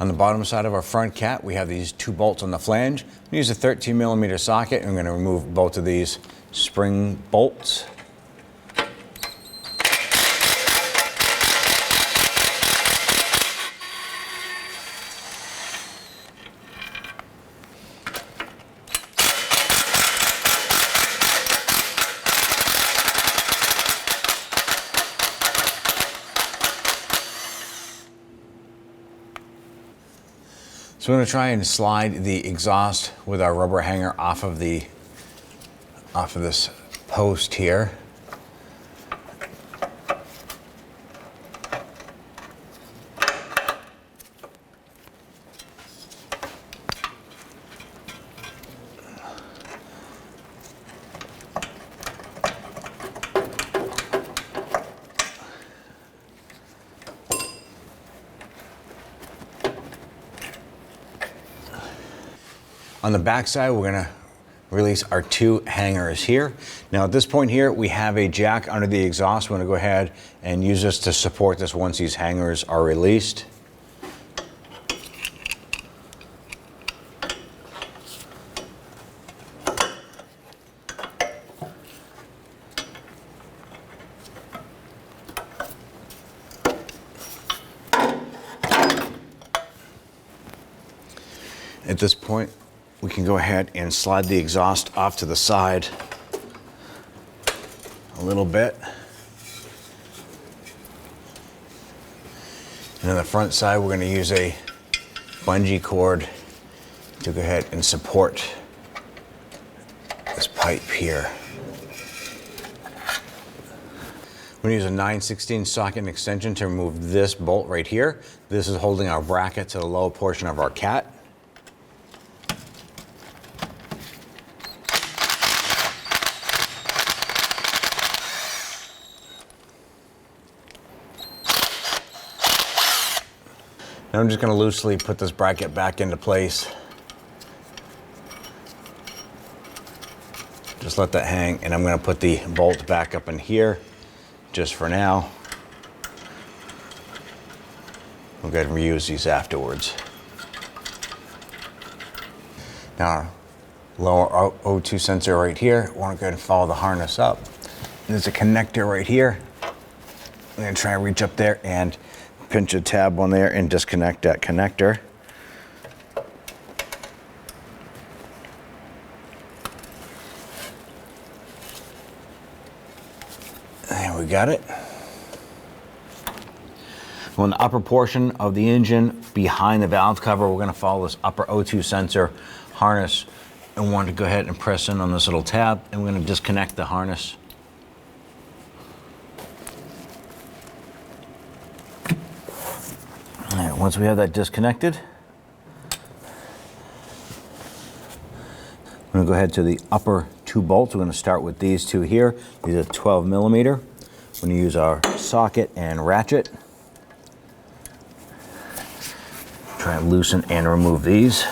On the bottom side of our front cat, we have these 2 bolts on the flange. We use a 13mm socket, and I'm going to remove both of these spring bolts. So we're going to try and slide the exhaust with our rubber hanger off of this post here. On the back side, we're going to release our 2 hangers here. Now at this point here, we have a jack under the exhaust. We're going to go ahead and use this to support this once these hangers are released. At this point, we can go ahead and slide the exhaust off to the side a little bit. And on the front side, we're going to use a bungee cord to go ahead and support this pipe here. We're going to use a 9/16 socket and extension to remove this bolt right here. This is holding our bracket to the lower portion of our cat. Now I'm just going to loosely put this bracket back into place. Just let that hang, and I'm going to put the bolt back up in here just for now. We'll go ahead and reuse these afterwards. Now our lower O2 sensor right here, I want to go ahead and follow the harness up. And there's a connector right here. I'm going to try and reach up there and pinch a tab on there and disconnect that connector. And we got it. On the upper portion of the engine, behind the valve cover, we're going to follow this upper O2 sensor harness and want to go ahead and press in on this little tab, and we're going to disconnect the harness. All right, once we have that disconnected, I'm going to go ahead to the upper 2 bolts. We're going to start with these 2 here. These are 12mm. We're going to use our socket and ratchet. Try and loosen and remove these.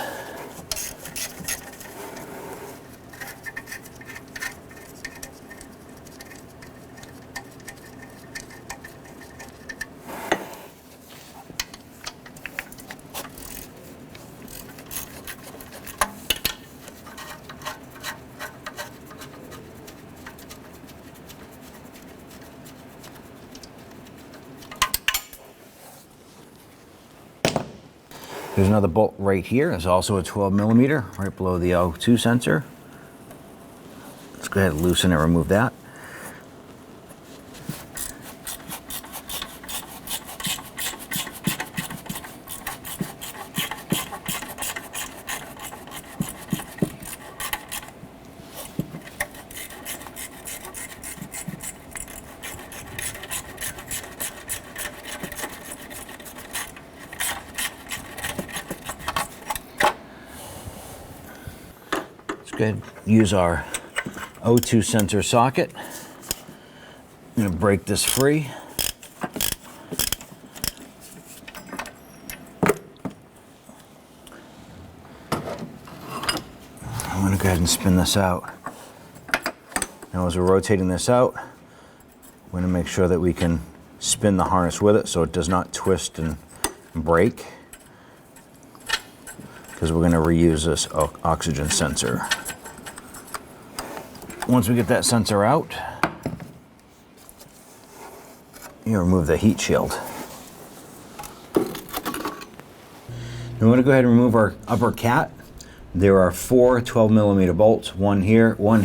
There's another bolt right here. It's also a 12mm, right below the O2 sensor. Let's go ahead and loosen and remove that. Go ahead and use our O2 sensor socket. I'm going to break this free. I'm going to go ahead and spin this out. Now as we're rotating this out, we're going to make sure that we can spin the harness with it so it does not twist and break. because we're going to reuse this oxygen sensor. Once we get that sensor out, you remove the heat shield. Now we're going to go ahead and remove our upper cat. There are 4 12mm bolts, one here, one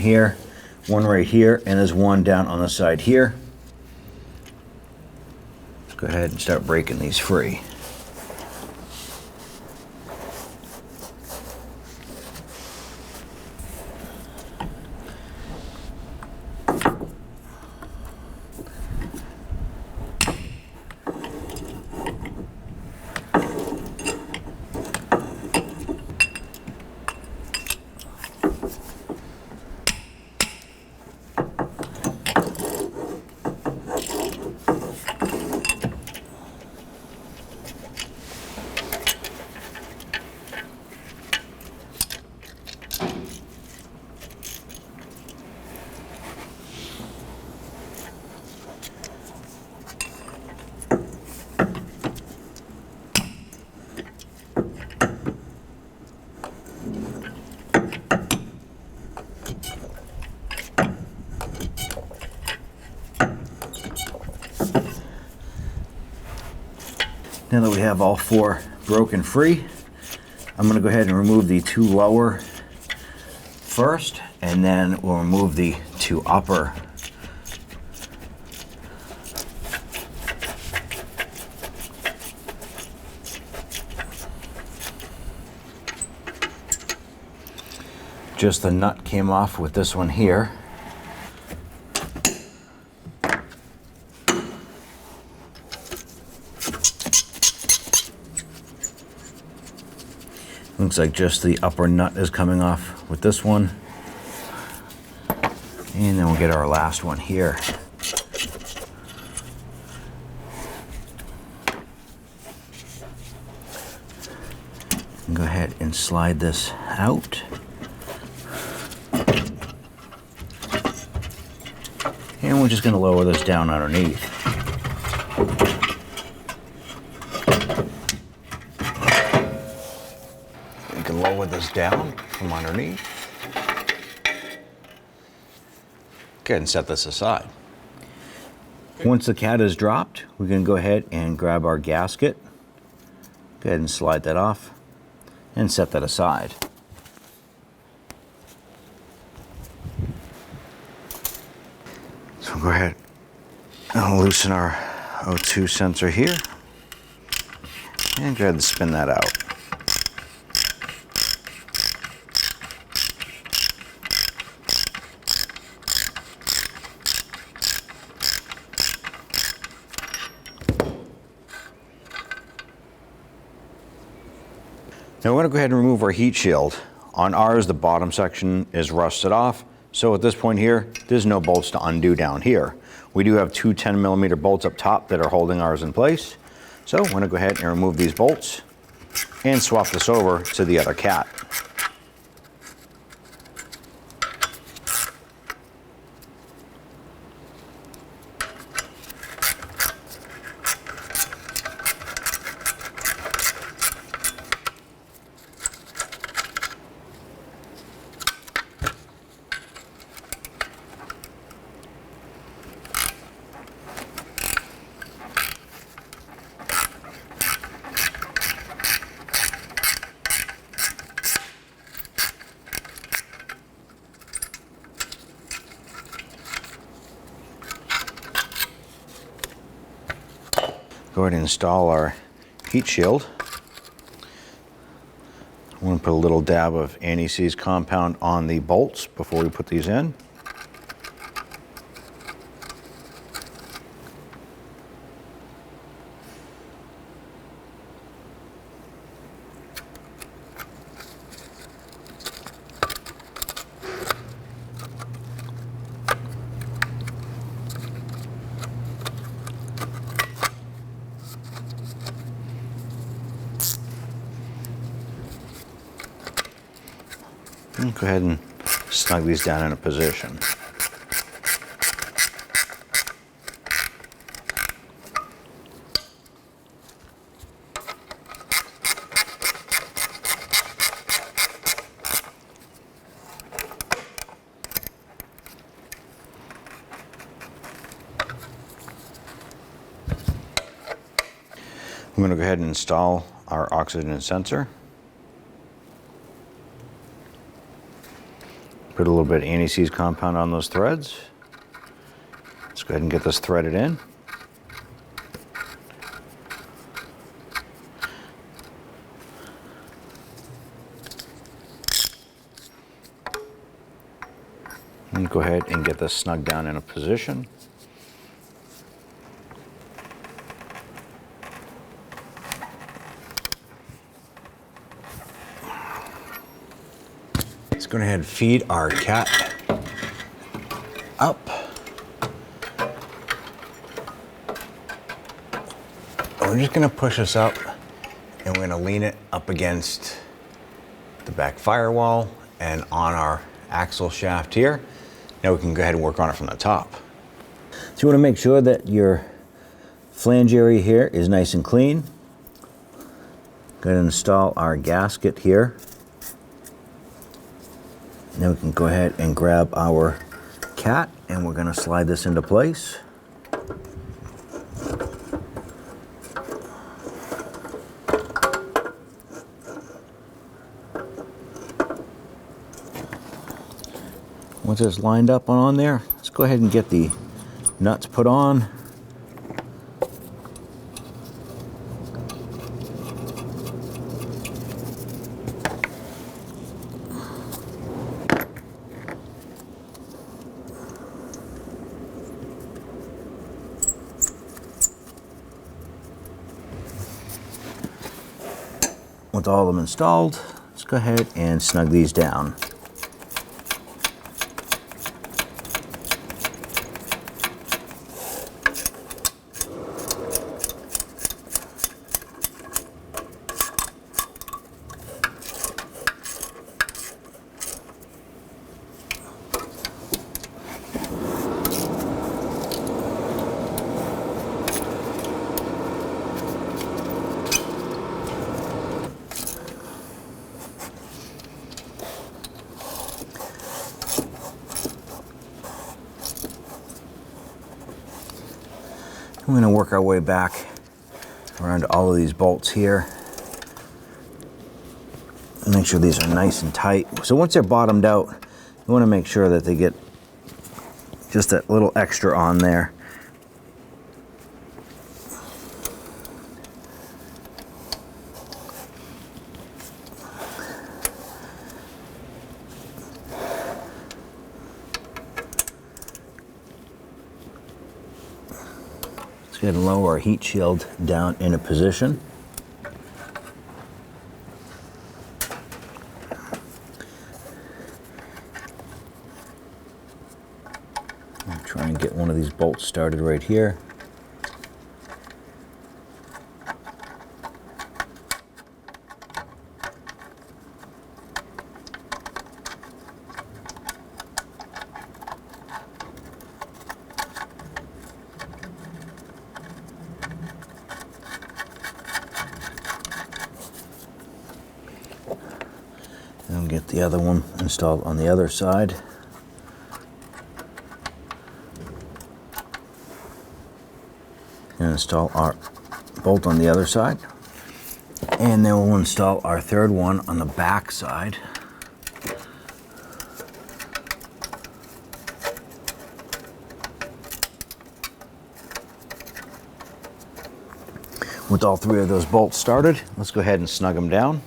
right here, and there's one down on the side here. Let's go ahead and start breaking these free. Now that we have all 4 broken free, I'm going to go ahead and remove the 2 lower first, and then we'll remove the 2 upper. Just the nut came off with this one here. Looks like just the upper nut is coming off with this one. And then we'll get our last one here. And go ahead and slide this out. And we're just going to lower this down underneath. You can lower this down from underneath. Go ahead and set this aside. Once the cat is dropped, we can go ahead and grab our gasket. Go ahead and slide that off and set that aside. So we'll go ahead and loosen our O2 sensor here and go ahead and spin that out. Now we're going to go ahead and remove our heat shield. On ours, the bottom section is rusted off. So at this point here, there's no bolts to undo down here. We do have 2 10mm bolts up top that are holding ours in place. So we're going to go ahead and remove these bolts and swap this over to the other cat. Go ahead and install our heat shield. I'm going to put a little dab of anti-seize compound on the bolts before we put these in. And go ahead and snug these down in a position. I'm going to go ahead and install our oxygen sensor. Put a little bit of anti-seize compound on those threads. Let's go ahead and get this threaded in. And go ahead and get this snug down in a position. Let's go ahead and feed our cat up. And we're just going to push this up, and we're going to lean it up against the back firewall and on our axle shaft here. Now we can go ahead and work on it from the top. So you want to make sure that your flange area here is nice and clean. Go ahead and install our gasket here. Now we can go ahead and grab our cat, and we're going to slide this into place. Once it's lined up on there, let's go ahead and get the nuts put on. With all of them installed, let's go ahead and snug these down. We're going to work our way back around all of these bolts here. And make sure these are nice and tight. So once they're bottomed out, you want to make sure that they get just that little extra on there. Go ahead and lower our heat shield down into position. I'll try and get one of these bolts started right here. And get the other one installed on the other side. And install our bolt on the other side. And then we'll install our third one on the back side. With all three of those bolts started, let's go ahead and snug them down.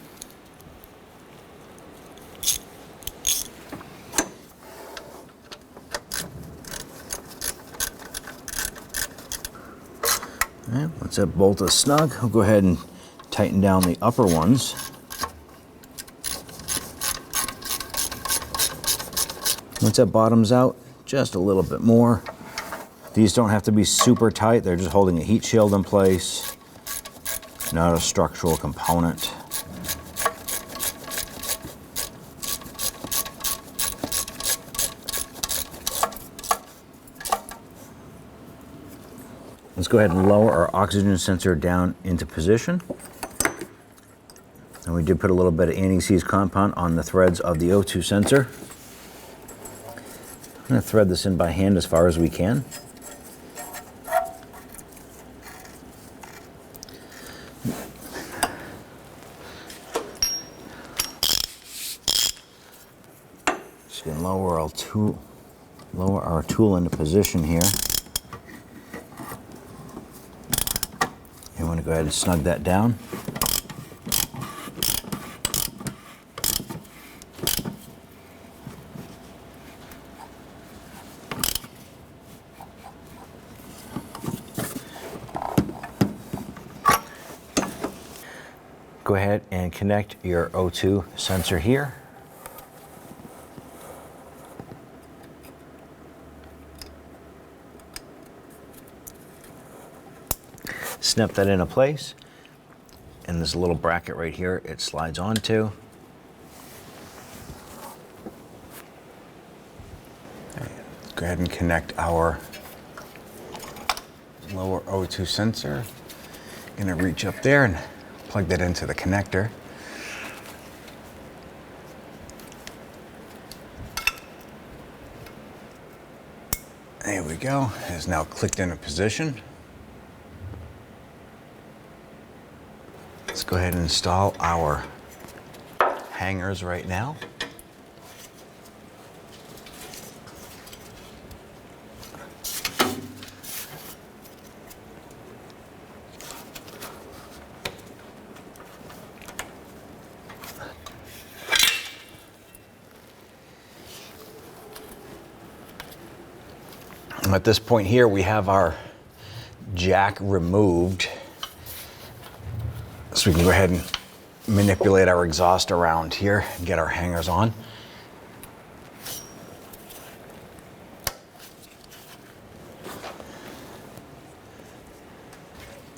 Right, once that bolt is snug, we'll go ahead and tighten down the upper ones. Once that bottoms out, just a little bit more. These don't have to be super tight, they're just holding a heat shield in place, not a structural component. Let's go ahead and lower our oxygen sensor down into position. And we did put a little bit of anti-seize compound on the threads of the O2 sensor. I'm going to thread this in by hand as far as we can. Just gonna lower our tool into position here. You want to go ahead and snug that down. Go ahead and connect your O2 sensor here. Snap that into place, and this little bracket right here, it slides onto. Go ahead and connect our lower O2 sensor. Gonna reach up there and plug that into the connector. There we go. It is now clicked into position. Let's go ahead and install our hangers right now. At this point here, we have our jack removed, so we can go ahead and manipulate our exhaust around here and get our hangers on.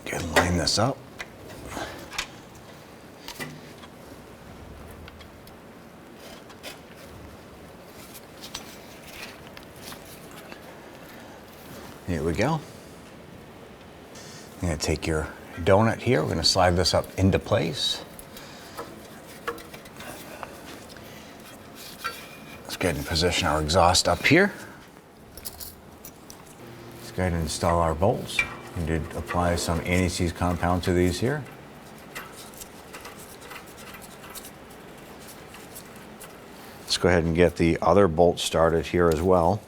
Go ahead and line this up. Here we go. I'm going to take your donut here. We're going to slide this up into place. Let's go ahead and position our exhaust up here. Let's go ahead and install our bolts. We did apply some anti-seize compound to these here. Let's go ahead and get the other bolt started here as well.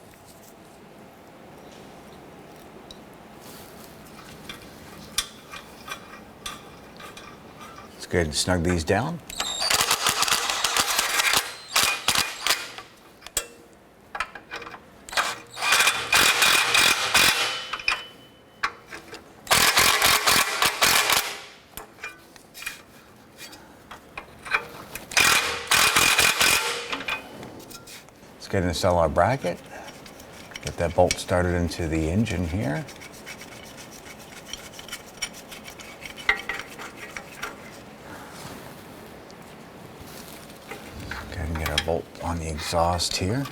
Let's go ahead and snug these down. Let's go ahead and install our bracket. Get that bolt started into the engine here. Go ahead and get our bolt on the exhaust here.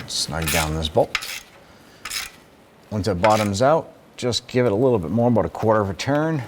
Snug down this bolt. Once it bottoms out, just give it a little bit more, about a quarter of a turn.